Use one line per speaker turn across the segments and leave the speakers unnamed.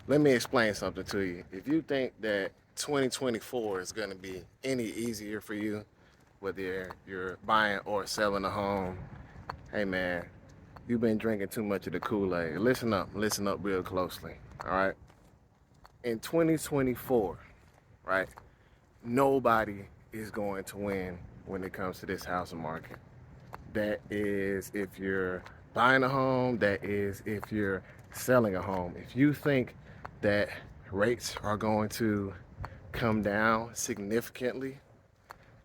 Let me explain something to you. If you think that 2024 is going to be any easier for you, whether you're buying or selling a home, hey man, you've been drinking too much of the Kool-Aid. Listen up real closely. All right. In 2024, right, nobody is going to win when it comes to this housing market. That is if you're buying a home, that is if you're selling a home. If you think that rates are going to come down significantly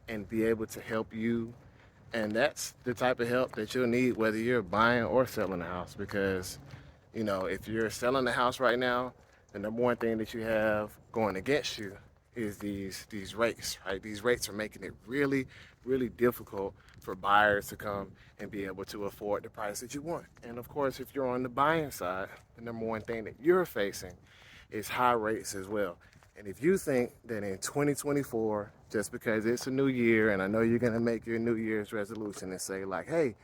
and be able to help you, and that's the type of help that you'll need whether you're buying or selling a house, because if you're selling the house right now, the number one thing that you have going against you is these rates, right? These rates are making it really, really difficult for buyers to come and be able to afford the price that you want. And of course, if you're on the buying side, the number one thing that you're facing is high rates as well. And if you think that in 2024, just because it's a new year, and I know you're gonna make your New Year's resolution and say like, hey,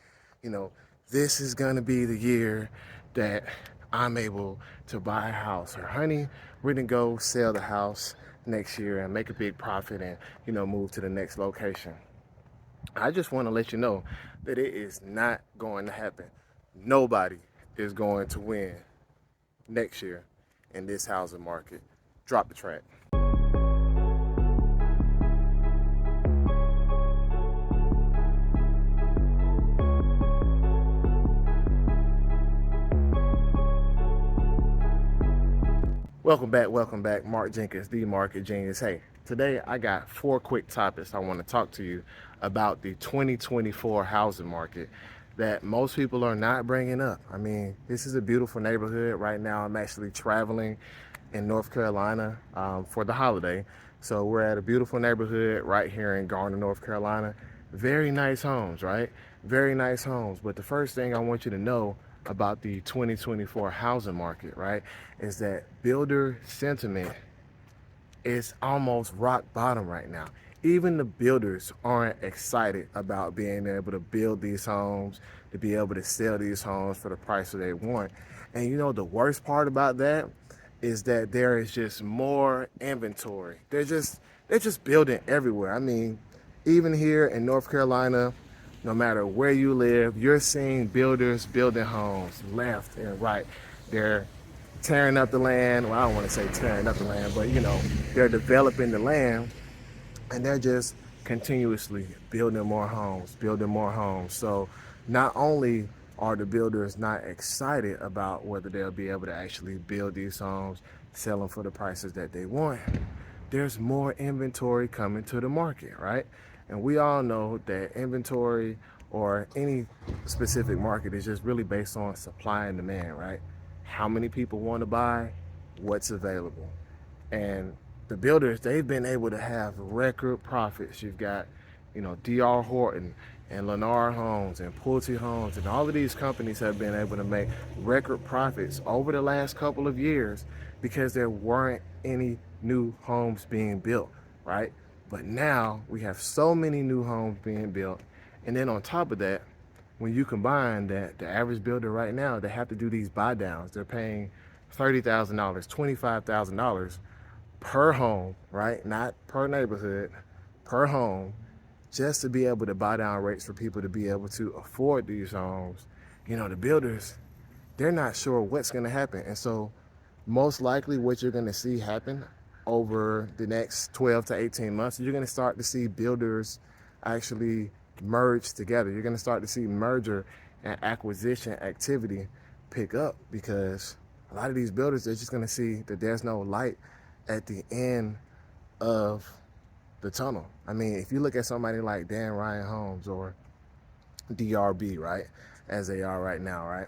you know, this is gonna be the year that I'm able to buy a house, or honey, we're gonna go sell the house next year and make a big profit and move to the next location. I just want to let you know that it is not going to happen. Nobody is going to win next year in this housing market. Drop the track. Welcome back. Mark Jenkins, the Market Genius. Hey, today I got four quick topics I want to talk to you about the 2024 housing market that most people are not bringing up. I mean, this is a beautiful neighborhood. Right now, I'm actually traveling in North Carolina for the holiday. So we're at a beautiful neighborhood right here in Garner, North Carolina. Very nice homes, right? Very nice homes. But the first thing I want you to know about the 2024 housing market, right, is that builder sentiment is almost rock bottom right now. Even the builders aren't excited about being able to build these homes, to be able to sell these homes for the price that they want. And the worst part about that is that there is just more inventory. They're just building everywhere. I mean, even here in North Carolina, no matter where you live, you're seeing builders building homes left and right. They're tearing up the land. Well, I don't want to say tearing up the land, but they're developing the land, and they're just continuously building more homes, building more homes. So not only are the builders not excited about whether they'll be able to actually build these homes, sell them for the prices that they want, there's more inventory coming to the market, right? And we all know that inventory or any specific market is just really based on supply and demand, right? How many people want to buy, what's available. And the builders, they've been able to have record profits. You've got, D.R. Horton and Lennar Homes and Pulte Homes, and all of these companies have been able to make record profits over the last couple of years because there weren't any new homes being built, right? But now we have so many new homes being built. And then on top of that, when you combine that, the average builder right now, they have to do these buy downs. They're paying $30,000, $25,000 per home, right? Not per neighborhood, per home, just to be able to buy down rates for people to be able to afford these homes. The builders, they're not sure what's going to happen. And so most likely what you're going to see happen over the next 12 to 18 months, you're going to start to see builders actually merge together. You're going to start to see merger and acquisition activity pick up, because a lot of these builders, they're just going to see that there's no light at the end of the tunnel. I mean, if you look at somebody like Dan Ryan Homes or DRB, right, as they are right now, right,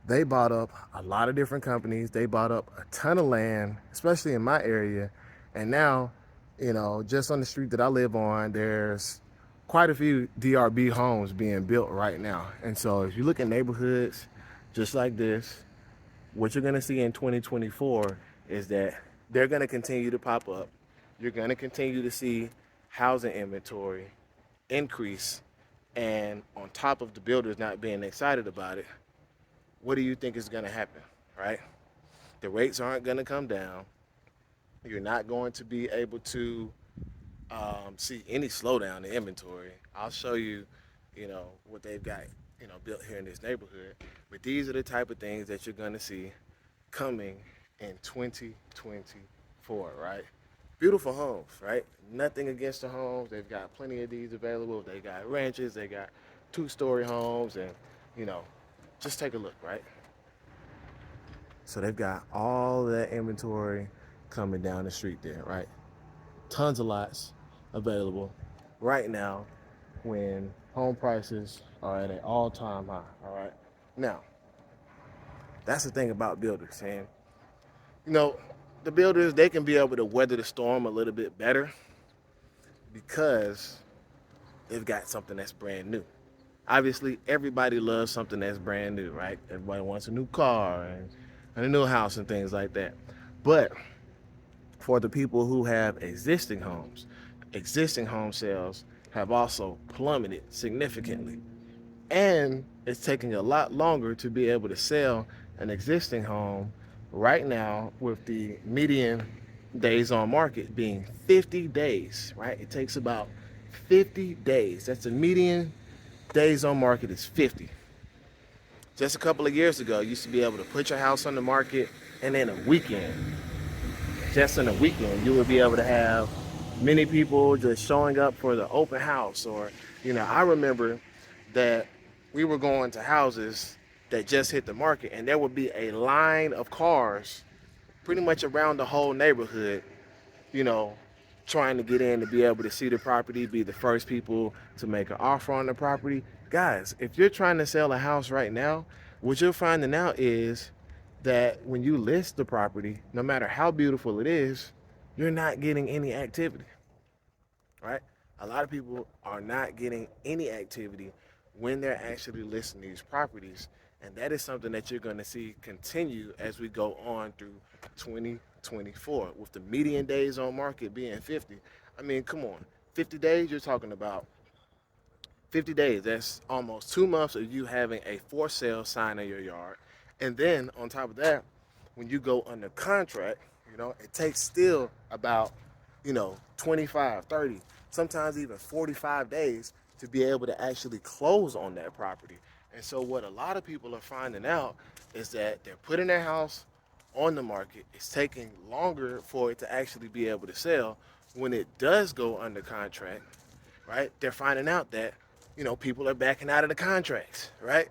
they bought up a lot of different companies. They bought up a ton of land, especially in my area. And now, just on the street that I live on, there's quite a few DRB homes being built right now. And so if you look at neighborhoods just like this, what you're going to see in 2024 is that they're going to continue to pop up. You're going to continue to see housing inventory increase. And on top of the builders not being excited about it, what do you think is going to happen, right? The rates aren't going to come down. You're not going to be able to see any slowdown in inventory. I'll show you, what they've got, built here in this neighborhood. But these are the type of things that you're going to see coming in 2024, right? Beautiful homes, right? Nothing against the homes. They've got plenty of these available. They got ranches. They got two-story homes, and you know, just take a look, right? So they've got all that inventory coming down the street there, right? Tons of lots available right now when home prices are at an all-time high, all right? Now, that's the thing about builders, and you know, the builders, they can be able to weather the storm a little bit better because they've got something that's brand new. Obviously, everybody loves something that's brand new, right? Everybody wants a new car and a new house and things like that. But for the people who have existing home sales have also plummeted significantly. And it's taking a lot longer to be able to sell an existing home right now, with the median days on market being 50 days, right? It takes about 50 days. That's the median days on market is 50. Just a couple of years ago, you used to be able to put your house on the market, and in a weekend, just in a weekend, you would be able to have many people just showing up for the open house. Or, I remember that we were going to houses that just hit the market, and there would be a line of cars pretty much around the whole neighborhood, you know, trying to get in to be able to see the property, be the first people to make an offer on the property. Guys, if you're trying to sell a house right now, what you're finding out is that when you list the property, no matter how beautiful it is, you're not getting any activity, right? A lot of people are not getting any activity when they're actually listing these properties. And that is something that you're going to see continue as we go on through 2024, with the median days on market being 50. I mean, come on, 50 days, you're talking about 50 days. That's almost 2 months of you having a for sale sign in your yard. And then on top of that, when you go under contract, it takes still about, 25, 30, sometimes even 45 days to be able to actually close on that property. And so what a lot of people are finding out is that they're putting their house on the market. It's taking longer for it to actually be able to sell. When it does go under contract, right, they're finding out that, people are backing out of the contracts, right?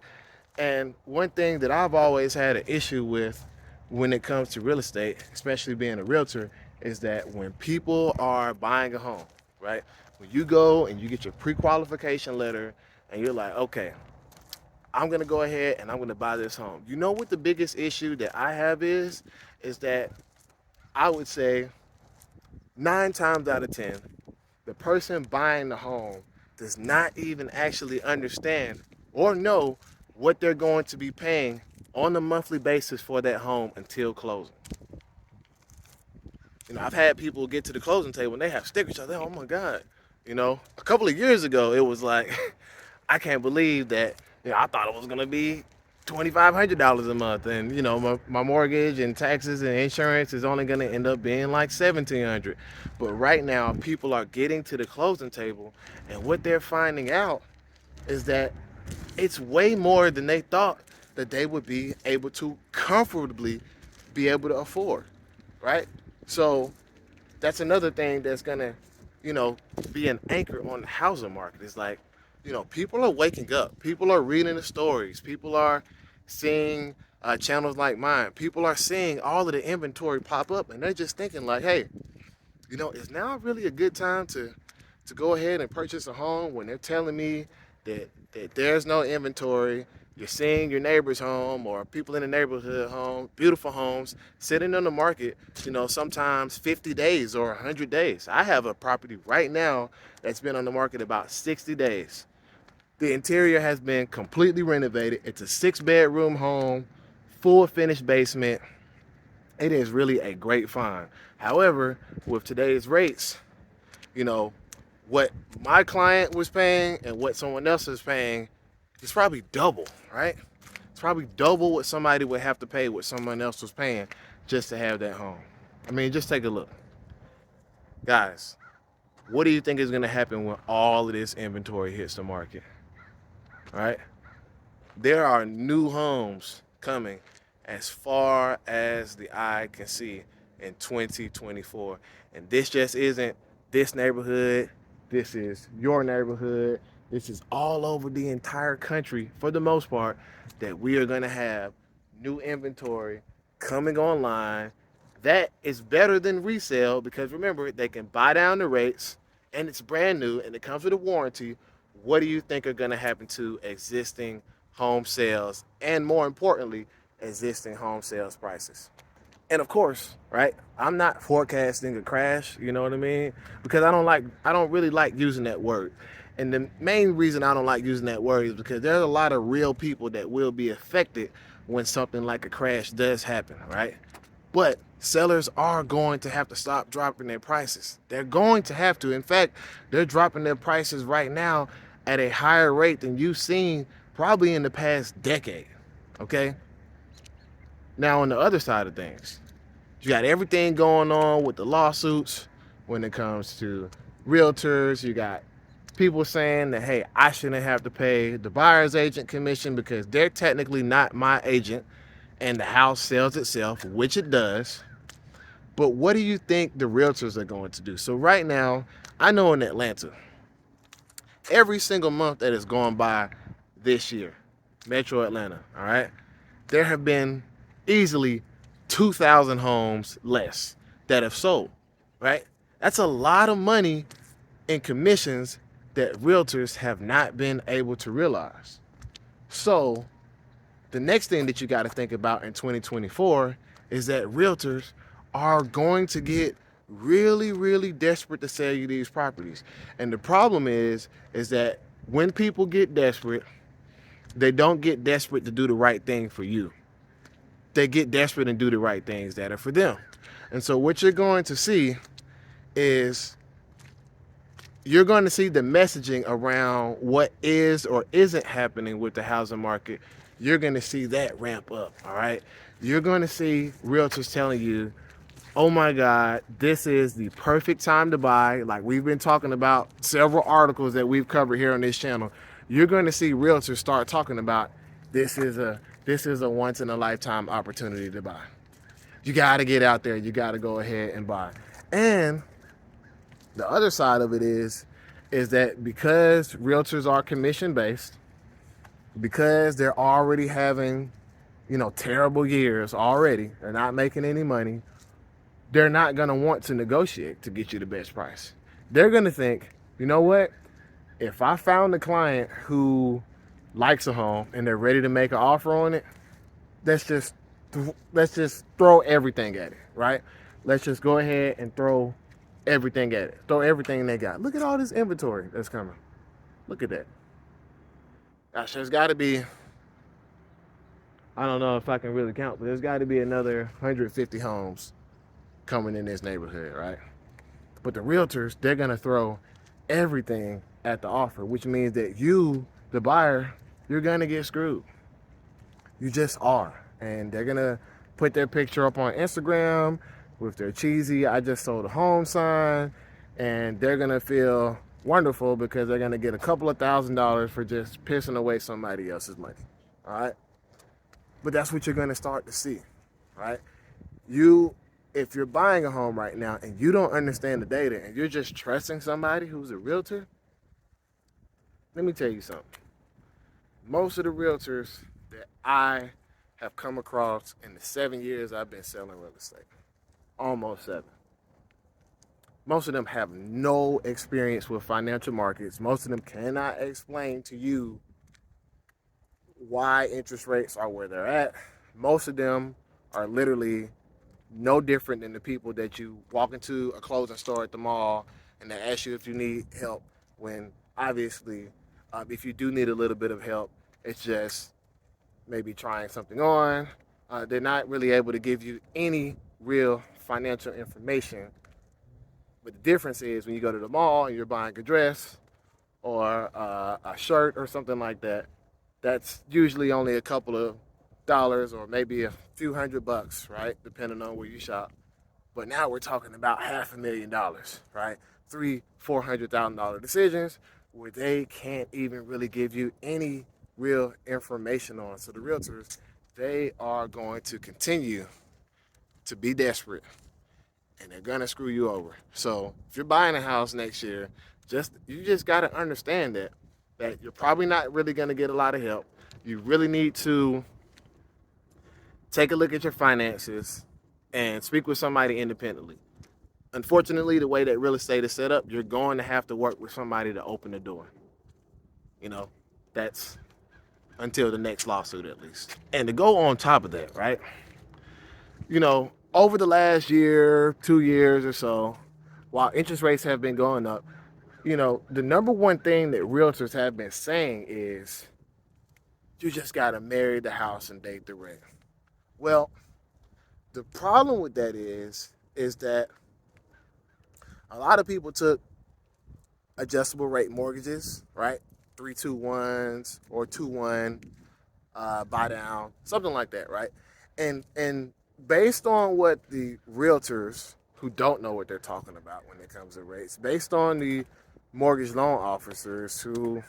And one thing that I've always had an issue with when it comes to real estate, especially being a realtor, is that when people are buying a home, right, when you go and you get your pre-qualification letter and you're like, okay, I'm gonna go ahead and I'm gonna buy this home. You know what the biggest issue that I have is that I would say 9 times out of 10, the person buying the home does not even actually understand or know what they're going to be paying on a monthly basis for that home until closing. I've had people get to the closing table and they have stickers. I think, oh my God. A couple of years ago, it was like, I can't believe that, I thought it was going to be $2,500 a month. And, my mortgage and taxes and insurance is only going to end up being like $1,700. But right now, people are getting to the closing table, and what they're finding out is that it's way more than they thought that they would be able to comfortably be able to afford, right? So that's another thing that's gonna, be an anchor on the housing market. It's like, people are waking up. People are reading the stories. People are seeing channels like mine. People are seeing all of the inventory pop up, and they're just thinking like, hey, is now really a good time to go ahead and purchase a home when they're telling me that there's no inventory. You're seeing your neighbor's home or people in the neighborhood home, beautiful homes, sitting on the market, sometimes 50 days or 100 days. I have a property right now that's been on the market about 60 days. The interior has been completely renovated. It's a 6-bedroom home, full finished basement. It is really a great find. However, with today's rates, what my client was paying and what someone else is paying, it's probably double, right? It's probably double what somebody would have to pay what someone else was paying just to have that home. I mean, just take a look. Guys, what do you think is going to happen when all of this inventory hits the market? All right? There are new homes coming as far as the eye can see in 2024. And this just isn't this neighborhood. This is your neighborhood. This is all over the entire country, for the most part, that we are going to have new inventory coming online. That is better than resale because remember, they can buy down the rates and it's brand new and it comes with a warranty. What do you think are going to happen to existing home sales and, more importantly, existing home sales prices? And of course, right, I'm not forecasting a crash, you know what I mean? Because I don't really like using that word. And the main reason I don't like using that word is because there's a lot of real people that will be affected when something like a crash does happen, right? But sellers are going to have to stop dropping their prices. They're going to have to. In fact, they're dropping their prices right now at a higher rate than you've seen probably in the past decade, okay? Now, on the other side of things, you got everything going on with the lawsuits when it comes to realtors. You got people saying that, hey, I shouldn't have to pay the buyer's agent commission because they're technically not my agent and the house sells itself, which it does. But what do you think the realtors are going to do? So right now, I know in Atlanta, every single month that has gone by this year, Metro Atlanta, all right, there have been easily 2,000 homes less that have sold, right? That's a lot of money in commissions that realtors have not been able to realize. So the next thing that you got to think about in 2024 is that realtors are going to get really, really desperate to sell you these properties. And the problem is that when people get desperate, they don't get desperate to do the right thing for you. They get desperate and do the right things that are for them. And so what you're going to see is you're going to see the messaging around what is or isn't happening with the housing market. You're going to see that ramp up, all right? You're going to see realtors telling you, oh my God, this is the perfect time to buy. Like we've been talking about several articles that we've covered here on this channel. You're going to see realtors start talking about this is a once in a lifetime opportunity to buy. You got to get out there. You got to go ahead and buy. And the other side of it is that because realtors are commission based, because they're already having, terrible years already, they're not making any money, they're not going to want to negotiate to get you the best price. They're going to think, you know what? If I found a client who likes a home and they're ready to make an offer on it, let's just throw everything at it, right? Let's just go ahead and throw everything at it. Throw everything they got. Look at all this inventory that's coming. Look at that. Gosh, there's got to be, I don't know if I can really count, but there's got to be another 150 homes coming in this neighborhood, right? But the realtors, they're going to throw everything at the offer, which means that you, the buyer, you're going to get screwed. You just are. And they're going to put their picture up on Instagram with their cheesy "I just sold a home" sign, and they're going to feel wonderful because they're going to get a couple of $1,000s for just pissing away somebody else's money. All right? But that's what you're going to start to see, right? If you're buying a home right now and you don't understand the data and you're just trusting somebody who's a realtor, let me tell you something. Most of the realtors that I have come across in the 7 years I've been selling real estate, almost 7, most of them have no experience with financial markets. Most of them cannot explain to you why interest rates are where they're at. Most of them are literally no different than the people that you walk into a clothing store at the mall and they ask you if you need help, when obviously if you do need a little bit of help, it's just maybe trying something on. They're not really able to give you any real financial information. But the difference is when you go to the mall and you're buying a dress or a shirt or something like that, that's usually only a couple of dollars or maybe a few $100, right? Depending on where you shop. But now we're talking about $500,000, right? $400,000 decisions where they can't even really give you any real information on. So the realtors, they are going to continue to be desperate and they're gonna screw you over. So if you're buying a house next year, you just gotta understand that you're probably not really gonna get a lot of help. You really need to take a look at your finances and speak with somebody independently. Unfortunately, the way that real estate is set up, you're going to have to work with somebody to open the door. You know, that's until the next lawsuit at least. And to go on top of that, right? Over the last year, 2 years or so, while interest rates have been going up, the number one thing that realtors have been saying is you just got to marry the house and date the rent. Well, the problem with that is that a lot of people took adjustable rate mortgages, right? 3-2-1s or 2-1 buy down, something like that, right? And based on what the realtors who don't know what they're talking about when it comes to rates, based on the mortgage loan officers who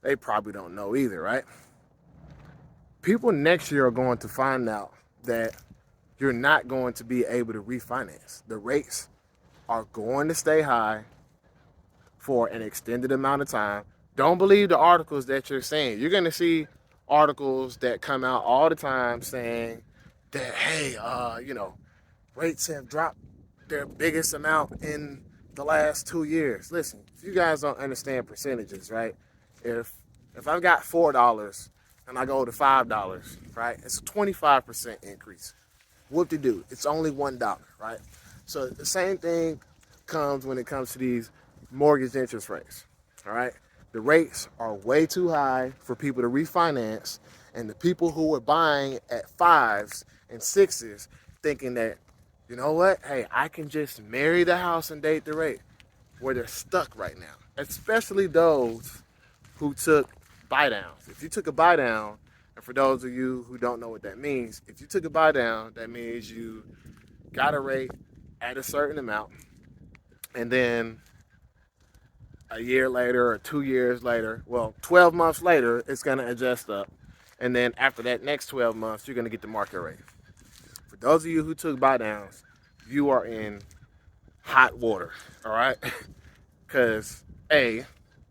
they probably don't know either, right? People next year are going to find out that you're not going to be able to refinance. The rates are going to stay high for an extended amount of time. Don't believe the articles that you're saying. You're going to see articles that come out all the time saying that, hey, rates have dropped their biggest amount in the last 2 years. Listen, if you guys don't understand percentages, right? If I've got $4 and I go to $5, right? It's a 25% increase. Whoop-de-doo, it's only $1, right? So the same thing comes when it comes to these mortgage interest rates, all right? The rates are way too high for people to refinance, and the people who were buying at 5s and 6s thinking that, you know what, hey, I can just marry the house and date the rate, where they're stuck right now, especially those who took buy downs. If you took a buy down, and for those of you who don't know what that means, if you took a buy down, that means you got a rate at a certain amount, and then a year later or 2 years later, 12 months later, it's going to adjust up. And then after that next 12 months, you're going to get the market rate. For those of you who took buy downs, you are in hot water, all right? Because A,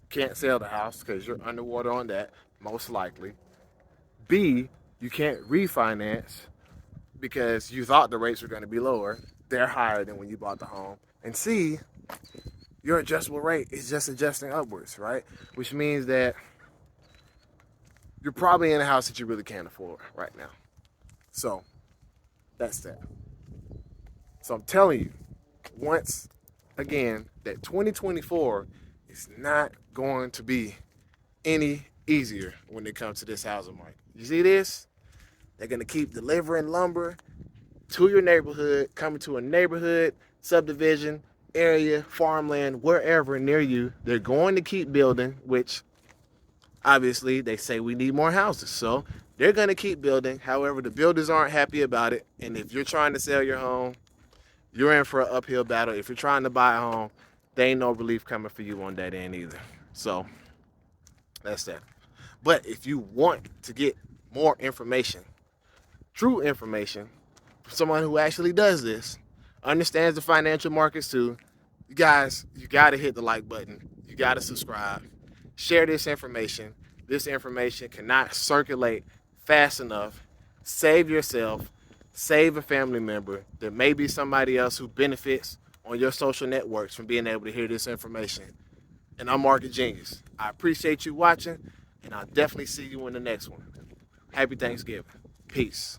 can't sell the house because you're underwater on that, most likely. B, you can't refinance because you thought the rates were going to be lower. They're higher than when you bought the home. And C, your adjustable rate is just adjusting upwards, right? Which means that you're probably in a house that you really can't afford right now. So that's that. So I'm telling you, once again, that 2024 is not going to be any easier when it comes to this housing market. You see this? They're going to keep delivering lumber to your neighborhood, coming to a neighborhood, subdivision, area, farmland, wherever near you. They're going to keep building, which obviously they say we need more houses. So they're going to keep building. However, the builders aren't happy about it. And if you're trying to sell your home, you're in for an uphill battle. If you're trying to buy a home, there ain't no relief coming for you on that end either. So that's that. But if you want to get more information, true information, from someone who actually does this, understands the financial markets too, you guys, you got to hit the like button. You got to subscribe. Share this information. This information cannot circulate fast enough. Save yourself. Save a family member. There may be somebody else who benefits on your social networks from being able to hear this information. And I'm Market Genius. I appreciate you watching, and I'll definitely see you in the next one. Happy Thanksgiving. Peace.